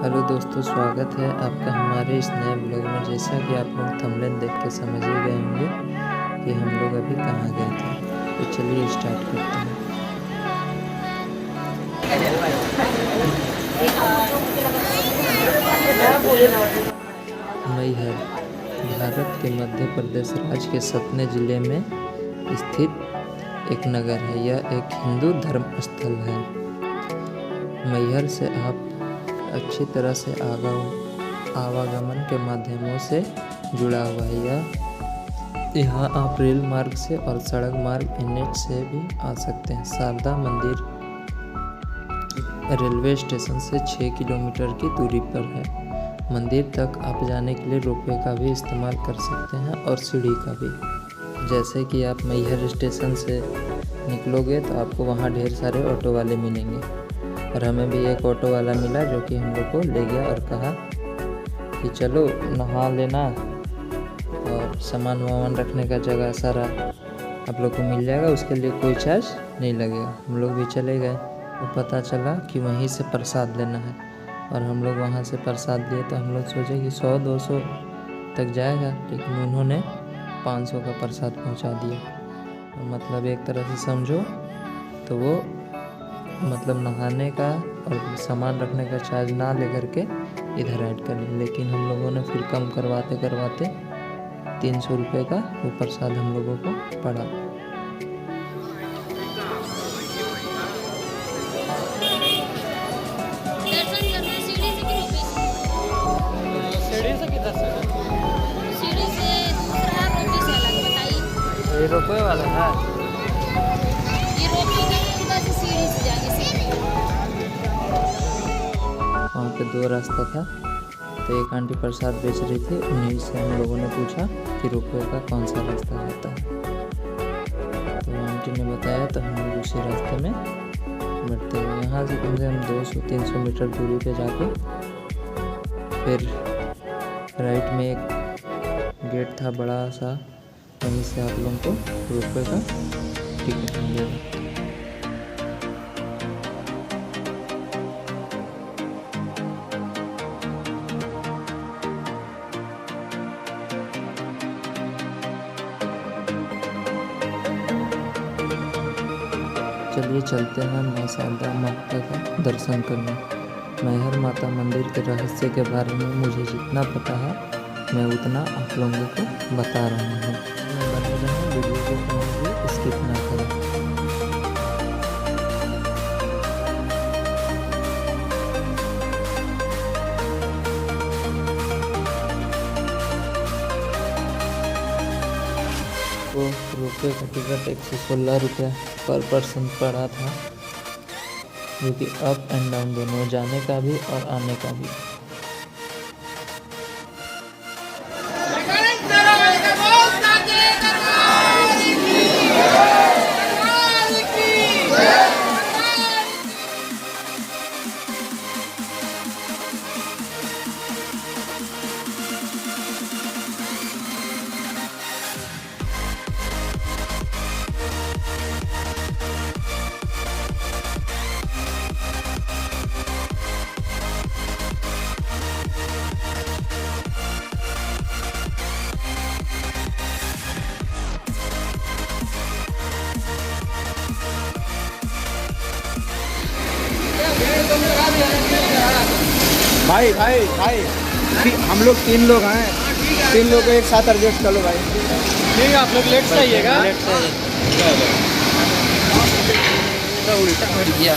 Hello दोस्तों, स्वागत है आपका हमारे इस नए ब्लॉग में। जैसा कि आप लोग थंबनेल देख के समझ ही गए होंगे कि हम लोग अभी कहाँ गए थे। तो चलिए स्टार्ट करते हैं। मैहर भारत के मध्य प्रदेश राज्य के सतना जिले में स्थित एक नगर है। यह एक हिंदू धर्म स्थल है। मैहर से आप अच्छी तरह से आवागमन के माध्यमों से जुड़ा हुआ है। यहाँ आप रेल मार्ग से और सड़क मार्ग NH से भी आ सकते हैं। शारदा मंदिर रेलवे स्टेशन से 6 किलोमीटर की दूरी पर है। मंदिर तक आप जाने के लिए रोपवे का भी इस्तेमाल कर सकते हैं और सीढ़ी का भी। जैसे कि आप मैहर स्टेशन से निकलोगे तो आपको वहाँ ढेर सारे ऑटो वाले मिलेंगे, और हमें भी एक ऑटो वाला मिला जो कि हम लोग को ले गया और कहा कि चलो नहा लेना और सामान वामान रखने का जगह सारा आप लोग को मिल जाएगा, उसके लिए कोई चार्ज नहीं लगेगा। हम लोग भी चले गए और पता चला कि वहीं से प्रसाद लेना है, और हम लोग वहाँ से प्रसाद लिए। तो हम लोग सोचे कि 100-200 तक जाएगा, लेकिन उन्होंने 500 का प्रसाद पहुँचा दिया। मतलब एक तरह से समझो तो वो मतलब नहाने का और सामान रखने का चार्ज ना लेकर के इधर ऐड कर लिया। लेकिन हम लोगों ने फिर कम करवाते 300 रुपये का वो प्रसाद हम लोगों को पड़ा। सीढ़ी से किधर से? सीढ़ी से दूसरा रोटी से अलग बताइए। ये रुपये वाला है। ये रोटी नहीं, उधर से सीढ़ी से जाएंगे सीढ़ी। वहाँ पे 2 रास्ता था, तो एक आंटी प्रसाद बेच रही थी। उन्हीं से हम लोगों ने पूछा कि रुपये का कौन सा रास्ता रहता है। तो आंटी ने बताया, तो हम लोग उसी रास्ते में बढ़ते हैं। यहाँ से कम 200-300 मीटर दूरी पे जाके फिर राइट में एक गेट था बड़ा सा, वहीं से आप लोगों को रुपये का टिकट मिलेगा। चलिए चलते हैं माँ शारदा माता का दर्शन करने। मैहर माता मंदिर के रहस्य के बारे में मुझे जितना पता है मैं उतना आप लोगों को बता रहा हूँ। बने रहें, वीडियो को कहीं भी स्किप ना करें। वो रुपये का टिकट 116 रुपये पर पर्सन पड़ा था, जो कि अप एंड डाउन दोनों, जाने का भी और आने का भी। भाई भाई भाई, हम लोग 3 लोग हैं, 3 लोग को एक साथ एडजस्ट कर लो भाई। ठीक है, आप लोग लेट से आइएगा। उल्टा कर दिया।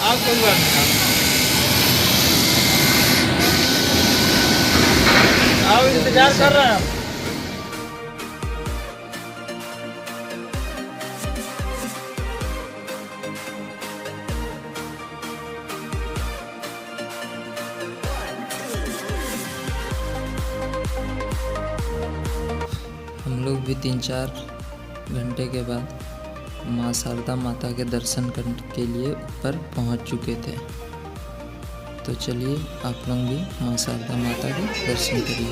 आप कौन बात? आओ, इंतजार कर रहे हैं। हम लोग भी 3-4 घंटे के बाद माँ शारदा माता के दर्शन करने के लिए ऊपर पहुँच चुके थे। तो चलिए आप लोग भी माँ शारदा माता के दर्शन करिए।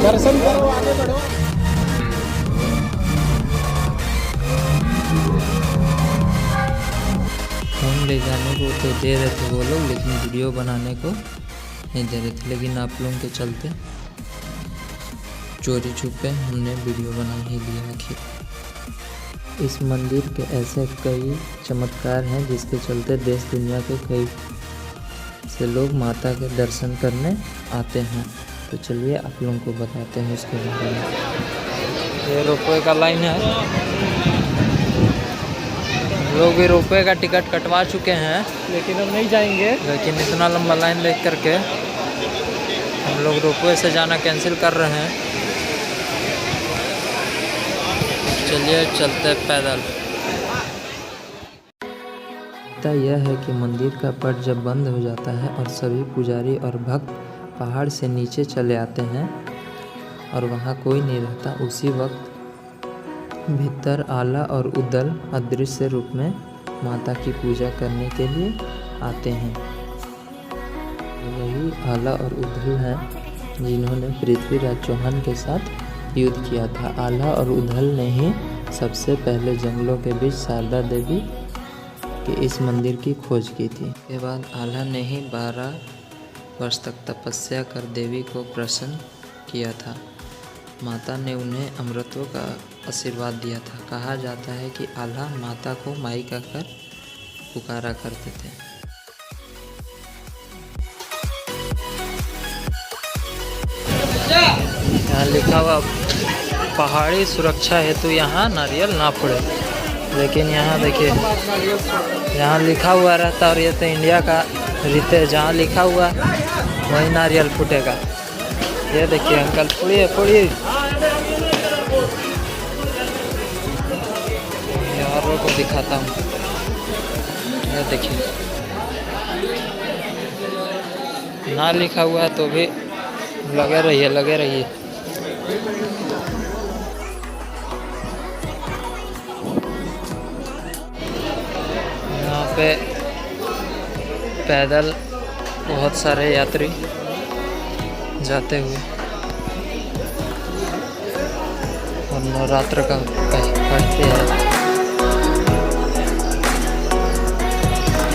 दर्शन करो, आगे बढ़ो। फोन ले जाने को तो दे रहे थे वो लोग, लेकिन वीडियो बनाने को नहीं दे रहे थे। लेकिन आप लोगों के चलते चोरी छुपे हमने वीडियो बना ही लिया आखिर। इस मंदिर के ऐसे कई चमत्कार हैं जिसके चलते देश दुनिया के कई से लोग माता के दर्शन करने आते हैं। तो चलिए आप लोगों को बताते हैं उसके बारे में। ये रोपवे का लाइन है, लोग भी रोपवे का टिकट कटवा चुके हैं, लेकिन हम नहीं जाएंगे। लेकिन इतना लंबा लाइन देख करके हम लोग रोपवे से जाना कैंसिल कर रहे हैं। चलिए चलते पैदल। यह है कि मंदिर का पट जब बंद हो जाता है और सभी पुजारी और भक्त पहाड़ से नीचे चले आते हैं और वहाँ कोई नहीं रहता, उसी वक्त भीतर आला और उदल अदृश्य रूप में माता की पूजा करने के लिए आते हैं। वही आला और उदल हैं जिन्होंने पृथ्वीराज चौहान के साथ युद्ध किया था। आला और उदल ने ही सबसे पहले जंगलों के बीच शारदा देवी के इस मंदिर की खोज की थी। इसके बाद आला ने ही 12 वर्ष तक तपस्या कर देवी को प्रसन्न किया था। माता ने उन्हें अमृतत्व का आशीर्वाद दिया था। कहा जाता है कि आला माता को माई कहकर पुकारा करते थे। यहाँ लिखा हुआ पहाड़ी सुरक्षा हेतु यहाँ नारियल ना फोड़े, लेकिन यहाँ देखिए यहाँ लिखा हुआ रहता और ये तो इंडिया का रीत है, जहाँ लिखा हुआ वही नारियल फूटेगा। ये देखिए अंकल फोड़िए फोड़िए। औरों को दिखाता हूँ, ये देखिए ना लिखा हुआ है तो भी लगे रहिए लगे रहिए। यहाँ पे पैदल बहुत सारे यात्री जाते हुए और नवरात्र का पढ़ते हैं।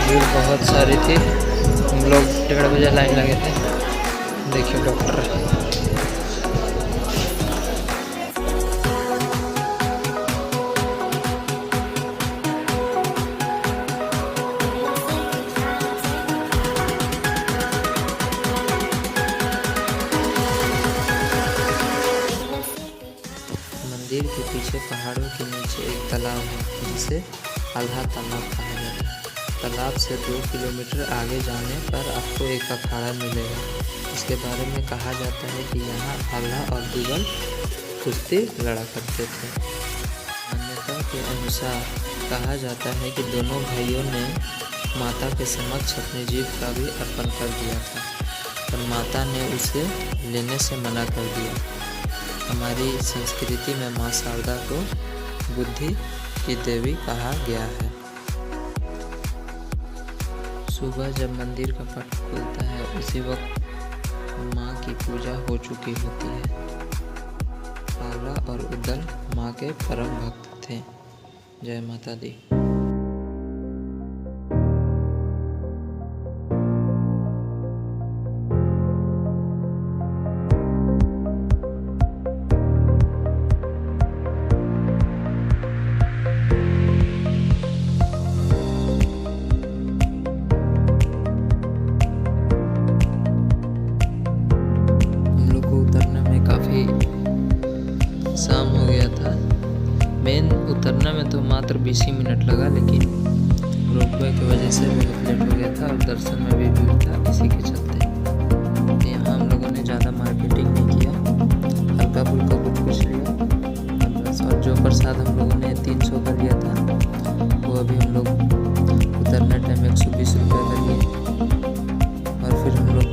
भीड़ बहुत सारी थी, हम लोग 1:30 बजे लाइन लगे थे। देखिए डॉक्टर मंदिर के पीछे पहाड़ों के नीचे एक तालाब है जिसे आल्हा तालाब कहा जाता है। तालाब से 2 किलोमीटर आगे जाने पर आपको एक अखाड़ा मिलेगा। इसके बारे में कहा जाता है कि यहाँ आल्हा और दुबल कुश्ती लड़ा करते थे। मान्यता के अनुसार कहा जाता है कि दोनों भाइयों ने माता के समक्ष अपने जीव का भी अर्पण कर दिया था, पर माता ने उसे लेने से मना कर दिया। हमारी संस्कृति में माँ शारदा को बुद्धि की देवी कहा गया है। सुबह जब मंदिर का पट खुलता है उसी वक्त माँ की पूजा हो चुकी होती है। आला और उदल माँ के परम भक्त थे। जय माता दी। शाम हो गया था। मेन उतरने में तो मात्र 20 ही मिनट लगा, लेकिन रोपवे की वजह से बहुत लेट हो गया था और दर्शन में भी भीड़ था, इसी के चलते। तो यहाँ हम लोगों ने ज़्यादा मार्केटिंग नहीं किया, हल्का फुल्का कुछ लिया बस। और जो प्रसाद हम लोगों ने 300 का लिया था वो अभी हम लोग उतरने टाइम 120 रुपये का लिए। और फिर हम लोग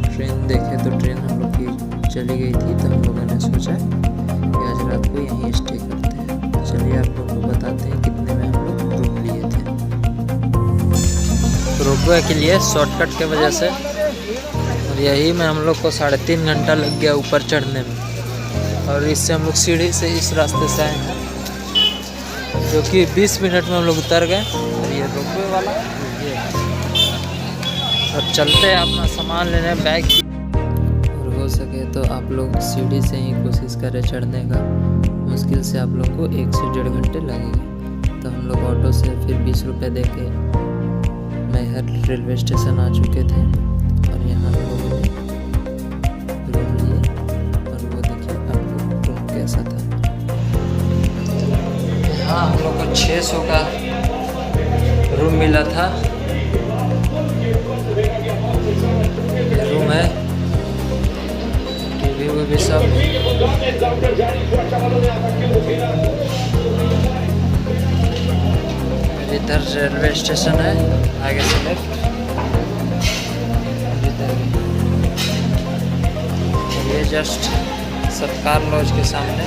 ट्रेन देखे तो ट्रेन हम लोग की चली गई थी, तो हम लोगों ने सोचा कि आज रात को यहीं स्टे करते हैं। चलिए आप लोग को बताते हैं कितने में हम लोग रूम लिए थे। रोपवे के लिए शॉर्टकट के वजह से, और यही में हम लोग को 3.5 घंटा लग गया ऊपर चढ़ने में। और इससे हम लोग सीढ़ी से इस रास्ते से आए हैं, जो कि 20 मिनट में हम लोग उतर गए। और ये रोपवे वाला ये अब चलते हैं अपना सामान लेने बैग। और हो सके तो आप लोग सीढ़ी से ही कोशिश करें चढ़ने का, मुश्किल से आप लोग को 1 से 1.5 घंटे लगेंगे। तो हम लोग ऑटो से फिर 20 रुपये दे के मैहर रेलवे स्टेशन आ चुके थे। और यहाँ हम लोगों ने रूम लिए, और वो देखिए आप लोग रूम कैसा था। यहाँ हम लोग को 600 का रूम मिला था। रूम है, टीवी भी सब। इधर रेलवे स्टेशन है, आगे से लेफ्ट। ये जस्ट सत्कार लॉज के सामने